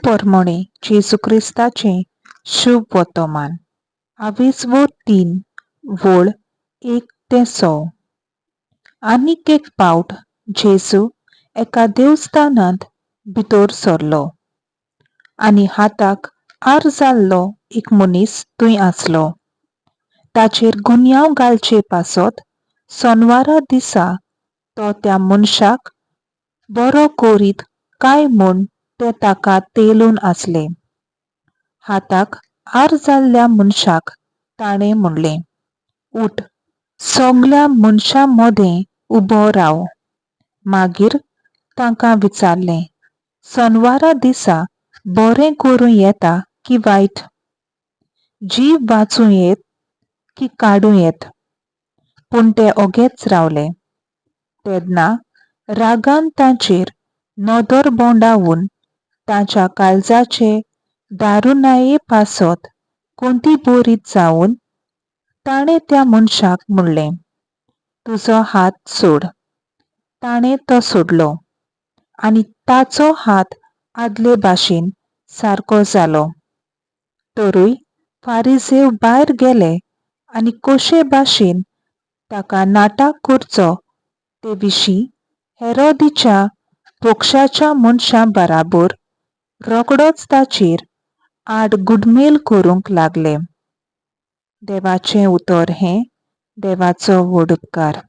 पोरमोणे जेजू क्रिस्ताचे शुभ वर्तमान 23 वोळ 1 ते 6. आनीक एक पावट जेजू एका देवस्थानांत भितर सरलो आनी हाताक आर जाल्लो एक मनीस थंय आसलो. ताचेर गुन्यांव घालचे पासत सोनवारा दिसा तो त्या मनशाक बरो करीत काय म्हूण ते ताका तेलून आसले. हाताक आर जाल्ल्या मनशाक ताणें म्हणलें, उठ, सगल्या मनशां मदें उबो राव. मागीर तांकां विचारलें, सोनवारा दिसा बरें करूं येता की वायट, जीव वाचूं येत की काडूं येत. पूण ते ओगेच रावले. तेन्ना रागान तांचेर नदर बोंडावून तांच्या काळजाचे दारुणाये पासत कोंती बोरीत जावन ताणें त्या मनशाक म्हणलें, तुजो हात सोड. ताणें तो सोडलो आनी ताचो हात आदले भाशेन सारको जालो. तरूय फारिसेव भायर गेले आनी कशे भाशेन ताका नाटाक करचो ते विशीं हेरोदीच्या पक्षाच्या मनशां बराबर रोकडोच ताचेर आड गुडमेल करूंक लागले. देवाचें उतर हें देवाचो व्हड उपकार.